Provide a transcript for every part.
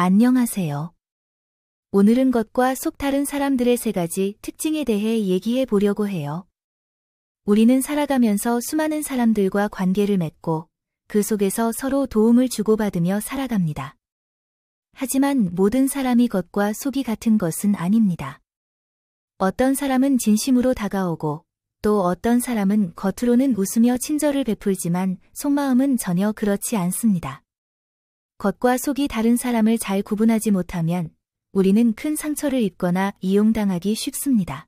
안녕하세요. 오늘은 겉과 속 다른 사람들의 세 가지 특징에 대해 얘기해 보려고 해요. 우리는 살아가면서 수많은 사람들과 관계를 맺고 그 속에서 서로 도움을 주고받으며 살아갑니다. 하지만 모든 사람이 겉과 속이 같은 것은 아닙니다. 어떤 사람은 진심으로 다가오고 또 어떤 사람은 겉으로는 웃으며 친절을 베풀지만 속마음은 전혀 그렇지 않습니다. 겉과 속이 다른 사람을 잘 구분하지 못하면 우리는 큰 상처를 입거나 이용당하기 쉽습니다.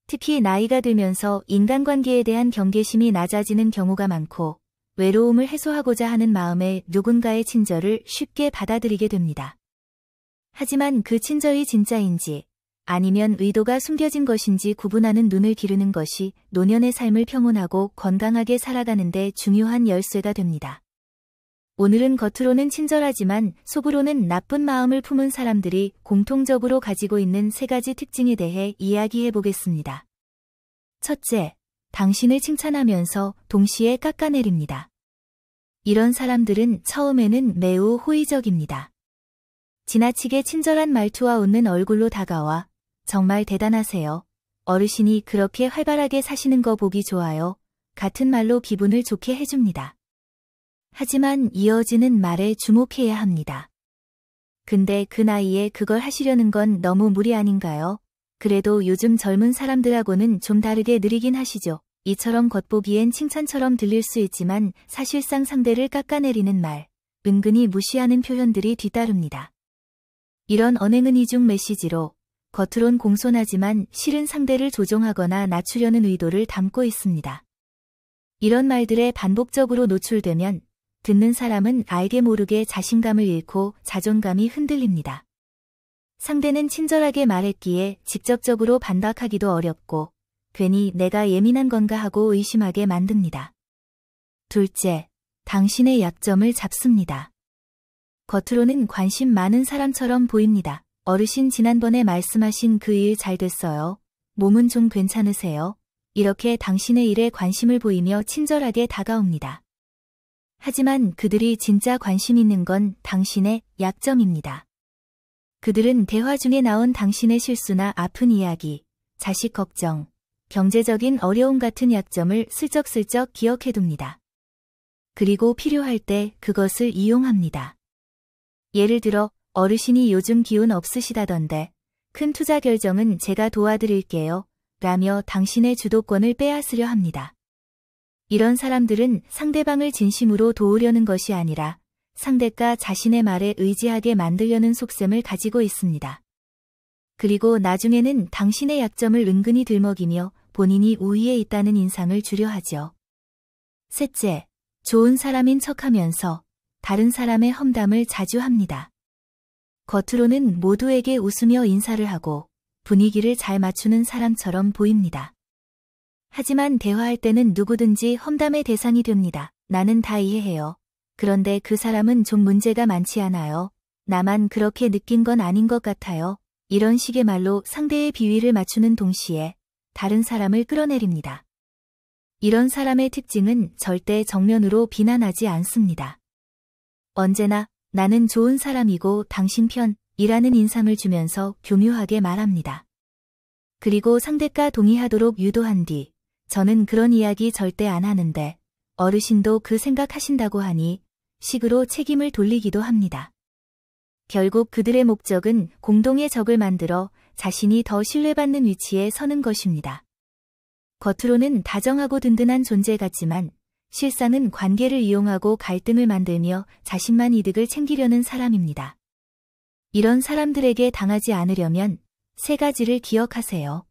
특히 나이가 들면서 인간관계에 대한 경계심이 낮아지는 경우가 많고 외로움을 해소하고자 하는 마음에 누군가의 친절을 쉽게 받아들이게 됩니다. 하지만 그 친절이 진짜인지 아니면 의도가 숨겨진 것인지 구분하는 눈을 기르는 것이 노년의 삶을 평온하고 건강하게 살아가는 데 중요한 열쇠가 됩니다. 오늘은 겉으로는 친절하지만 속으로는 나쁜 마음을 품은 사람들이 공통적으로 가지고 있는 세 가지 특징에 대해 이야기해 보겠습니다. 첫째, 당신을 칭찬하면서 동시에 깎아내립니다. 이런 사람들은 처음에는 매우 호의적입니다. 지나치게 친절한 말투와 웃는 얼굴로 다가와 정말 대단하세요. 어르신이 그렇게 활발하게 사시는 거 보기 좋아요. 같은 말로 기분을 좋게 해줍니다. 하지만 이어지는 말에 주목해야 합니다. 근데 그 나이에 그걸 하시려는 건 너무 무리 아닌가요? 그래도 요즘 젊은 사람들하고는 좀 다르게 느리긴 하시죠. 이처럼 겉보기엔 칭찬처럼 들릴 수 있지만 사실상 상대를 깎아내리는 말, 은근히 무시하는 표현들이 뒤따릅니다. 이런 언행은 이중 메시지로 겉으론 공손하지만 실은 상대를 조종하거나 낮추려는 의도를 담고 있습니다. 이런 말들에 반복적으로 노출되면 듣는 사람은 알게 모르게 자신감을 잃고 자존감이 흔들립니다. 상대는 친절하게 말했기에 직접적으로 반박하기도 어렵고 괜히 내가 예민한 건가 하고 의심하게 만듭니다. 둘째, 당신의 약점을 잡습니다. 겉으로는 관심 많은 사람처럼 보입니다. 어르신 지난번에 말씀하신 그 일 잘 됐어요. 몸은 좀 괜찮으세요? 이렇게 당신의 일에 관심을 보이며 친절하게 다가옵니다. 하지만 그들이 진짜 관심 있는 건 당신의 약점입니다. 그들은 대화 중에 나온 당신의 실수나 아픈 이야기, 자식 걱정, 경제적인 어려움 같은 약점을 슬쩍슬쩍 기억해둡니다. 그리고 필요할 때 그것을 이용합니다. 예를 들어 어르신이 요즘 기운 없으시다던데 큰 투자 결정은 제가 도와드릴게요. 라며 당신의 주도권을 빼앗으려 합니다. 이런 사람들은 상대방을 진심으로 도우려는 것이 아니라 상대가 자신의 말에 의지하게 만들려는 속셈을 가지고 있습니다. 그리고 나중에는 당신의 약점을 은근히 들먹이며 본인이 우위에 있다는 인상을 주려 하죠. 셋째, 좋은 사람인 척하면서 다른 사람의 험담을 자주 합니다. 겉으로는 모두에게 웃으며 인사를 하고 분위기를 잘 맞추는 사람처럼 보입니다. 하지만 대화할 때는 누구든지 험담의 대상이 됩니다. 나는 다 이해해요. 그런데 그 사람은 좀 문제가 많지 않아요. 나만 그렇게 느낀 건 아닌 것 같아요. 이런 식의 말로 상대의 비위를 맞추는 동시에 다른 사람을 끌어내립니다. 이런 사람의 특징은 절대 정면으로 비난하지 않습니다. 언제나 나는 좋은 사람이고 당신 편이라는 인상을 주면서 교묘하게 말합니다. 그리고 상대가 동의하도록 유도한 뒤 저는 그런 이야기 절대 안 하는데 어르신도 그 생각하신다고 하니 식으로 책임을 돌리기도 합니다. 결국 그들의 목적은 공동의 적을 만들어 자신이 더 신뢰받는 위치에 서는 것입니다. 겉으로는 다정하고 든든한 존재 같지만 실상은 관계를 이용하고 갈등을 만들며 자신만 이득을 챙기려는 사람입니다. 이런 사람들에게 당하지 않으려면 세 가지를 기억하세요.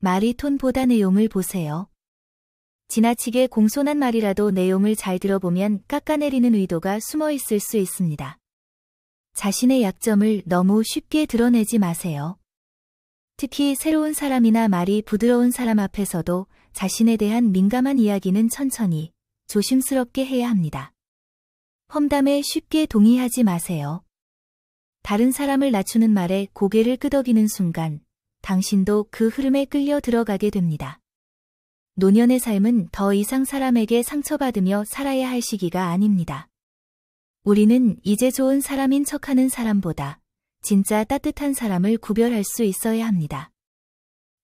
말이 톤보다 내용을 보세요. 지나치게 공손한 말이라도 내용을 잘 들어보면 깎아내리는 의도가 숨어 있을 수 있습니다. 자신의 약점을 너무 쉽게 드러내지 마세요. 특히 새로운 사람이나 말이 부드러운 사람 앞에서도 자신에 대한 민감한 이야기는 천천히, 조심스럽게 해야 합니다. 험담에 쉽게 동의하지 마세요. 다른 사람을 낮추는 말에 고개를 끄덕이는 순간 당신도 그 흐름에 끌려 들어가게 됩니다. 노년의 삶은 더 이상 사람에게 상처받으며 살아야 할 시기가 아닙니다. 우리는 이제 좋은 사람인 척하는 사람보다 진짜 따뜻한 사람을 구별할 수 있어야 합니다.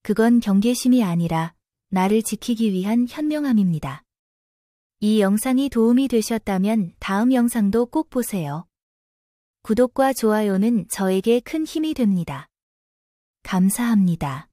그건 경계심이 아니라 나를 지키기 위한 현명함입니다. 이 영상이 도움이 되셨다면 다음 영상도 꼭 보세요. 구독과 좋아요는 저에게 큰 힘이 됩니다. 감사합니다.